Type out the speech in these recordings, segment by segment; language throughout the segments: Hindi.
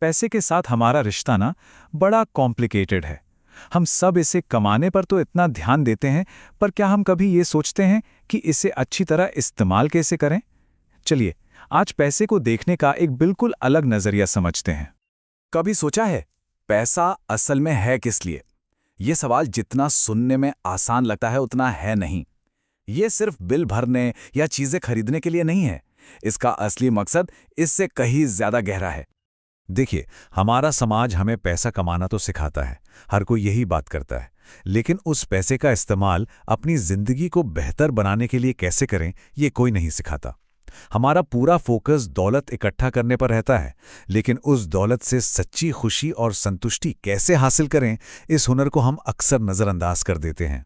पैसे के साथ हमारा रिश्ता ना बड़ा कॉम्प्लिकेटेड है। हम सब इसे कमाने पर तो इतना ध्यान देते हैं, पर क्या हम कभी ये सोचते हैं कि इसे अच्छी तरह इस्तेमाल कैसे करें? चलिए, आज पैसे को देखने का एक बिल्कुल अलग नजरिया समझते हैं। कभी सोचा है पैसा असल में है किस लिए? ये सवाल जितना सुनने में आसान लगता है उतना है नहीं। ये सिर्फ बिल भरने या चीजें खरीदने के लिए नहीं है। इसका असली मकसद इससे कहीं ज्यादा गहरा है। देखिए, हमारा समाज हमें पैसा कमाना तो सिखाता है, हर कोई यही बात करता है। लेकिन उस पैसे का इस्तेमाल अपनी जिंदगी को बेहतर बनाने के लिए कैसे करें, ये कोई नहीं सिखाता। हमारा पूरा फोकस दौलत इकट्ठा करने पर रहता है, लेकिन उस दौलत से सच्ची खुशी और संतुष्टि कैसे हासिल करें, इस हुनर को हम अक्सर नजरअंदाज कर देते हैं।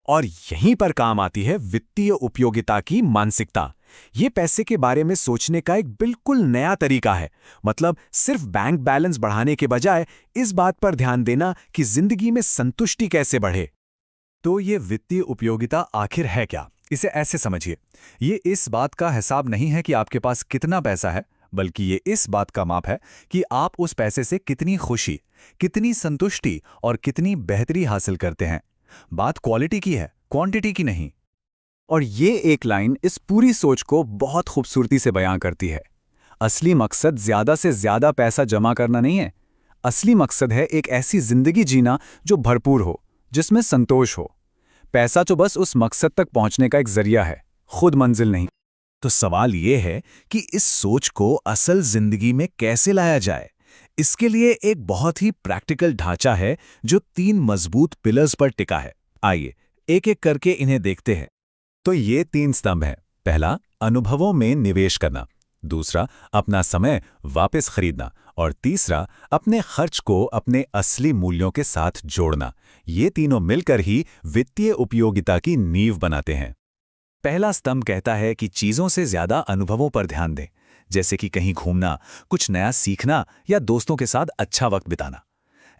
और यहीं पर काम आती है वित्तीय उपयोगिता की मानसिकता। ये पैसे के बारे में सोचने का एक बिल्कुल नया तरीका है। मतलब सिर्फ बैंक बैलेंस बढ़ाने के बजाय इस बात पर ध्यान देना कि जिंदगी में संतुष्टि कैसे बढ़े। तो ये वित्तीय उपयोगिता आखिर है क्या? इसे ऐसे समझिए, ये इस बात का हिसाब नहीं है कि आपके पास कितना पैसा है, बल्कि ये इस बात का माप है कि आप उस पैसे से कितनी खुशी, कितनी संतुष्टि और कितनी बेहतरी हासिल करते हैं। बात क्वालिटी की है, क्वांटिटी की नहीं। और ये एक लाइन इस पूरी सोच को बहुत खूबसूरती से बयां करती है। असली मकसद ज्यादा से ज्यादा पैसा जमा करना नहीं है। असली मकसद है एक ऐसी जिंदगी जीना जो भरपूर हो, जिसमें संतोष हो। पैसा तो बस उस मकसद तक पहुंचने का एक जरिया है, खुद मंजिल नहीं। तो सवाल ये है कि इस सोच को असल जिंदगी में कैसे लाया जाए। इसके लिए एक बहुत ही प्रैक्टिकल ढांचा है जो 3 मजबूत पिलर्स पर टिका है। आइए एक एक करके इन्हें देखते हैं। तो ये 3 स्तंभ हैं। पहला, अनुभवों में निवेश करना। दूसरा, अपना समय वापस खरीदना। और तीसरा, अपने खर्च को अपने असली मूल्यों के साथ जोड़ना। ये तीनों मिलकर ही वित्तीय उपयोगिता की नींव बनाते हैं। पहला स्तंभ कहता है कि चीजों से ज्यादा अनुभवों पर ध्यान दें, जैसे कि कहीं घूमना, कुछ नया सीखना या दोस्तों के साथ अच्छा वक्त बिताना।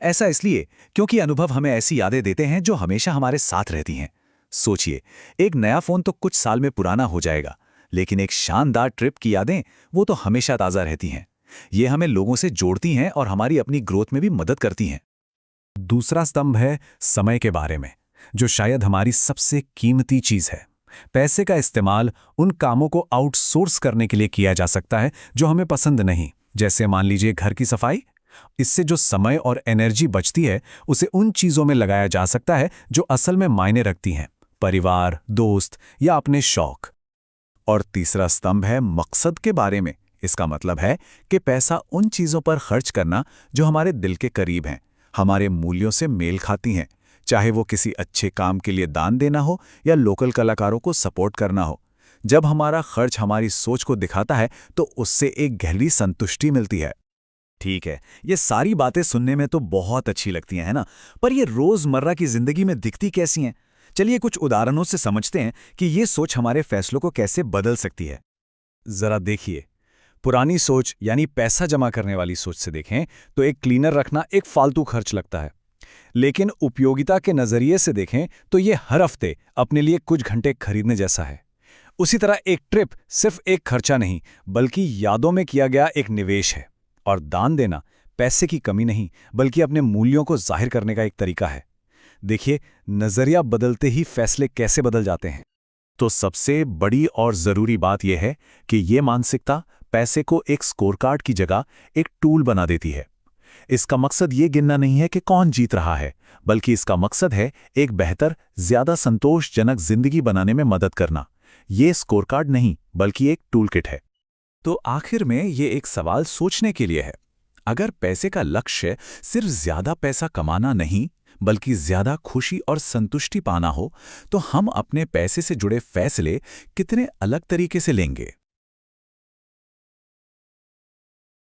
ऐसा इसलिए क्योंकि अनुभव हमें ऐसी यादें देते हैं जो हमेशा हमारे साथ रहती हैं। सोचिए, एक नया फोन तो कुछ साल में पुराना हो जाएगा, लेकिन एक शानदार ट्रिप की यादें वो तो हमेशा ताज़ा रहती हैं। ये हमें लोगों से जोड़ती हैं और हमारी अपनी ग्रोथ में भी मदद करती हैं। दूसरा स्तंभ है समय के बारे में, जो शायद हमारी सबसे कीमती चीज है। पैसे का इस्तेमाल उन कामों को आउटसोर्स करने के लिए किया जा सकता है जो हमें पसंद नहीं, जैसे मान लीजिए घर की सफाई। इससे जो समय और एनर्जी बचती है उसे उन चीजों में लगाया जा सकता है जो असल में मायने रखती हैं, परिवार, दोस्त या अपने शौक। और तीसरा स्तंभ है मकसद के बारे में। इसका मतलब है कि पैसा उन चीजों पर खर्च करना जो हमारे दिल के करीब हैं, हमारे मूल्यों से मेल खाती हैं, चाहे वो किसी अच्छे काम के लिए दान देना हो या लोकल कलाकारों को सपोर्ट करना हो। जब हमारा खर्च हमारी सोच को दिखाता है तो उससे एक गहरी संतुष्टि मिलती है। ठीक है, ये सारी बातें सुनने में तो बहुत अच्छी लगती हैं, है ना? पर ये रोजमर्रा की जिंदगी में दिखती कैसी हैं? चलिए कुछ उदाहरणों से समझते हैं कि ये सोच हमारे फैसलों को कैसे बदल सकती है। जरा देखिए, पुरानी सोच यानी पैसा जमा करने वाली सोच से देखें तो एक क्लीनर रखना एक फालतू खर्च लगता है। लेकिन उपयोगिता के नजरिए से देखें तो ये हर हफ्ते अपने लिए कुछ घंटे खरीदने जैसा है। उसी तरह एक ट्रिप सिर्फ एक खर्चा नहीं, बल्कि यादों में किया गया एक निवेश है। और दान देना पैसे की कमी नहीं, बल्कि अपने मूल्यों को जाहिर करने का एक तरीका है। देखिए, नजरिया बदलते ही फैसले कैसे बदल जाते हैं। तो सबसे बड़ी और जरूरी बात यह है कि ये मानसिकता पैसे को एक स्कोरकार्ड की जगह एक टूल बना देती है। इसका मकसद ये गिनना नहीं है कि कौन जीत रहा है, बल्कि इसका मकसद है एक बेहतर, ज्यादा संतोषजनक जिंदगी बनाने में मदद करना। ये स्कोरकार्ड नहीं, बल्कि एक टूलकिट है। तो आखिर में ये एक सवाल सोचने के लिए है। अगर पैसे का लक्ष्य सिर्फ ज्यादा पैसा कमाना नहीं, बल्कि ज्यादा खुशी और संतुष्टि पाना हो, तो हम अपने पैसे से जुड़े फैसले कितने अलग तरीके से लेंगे।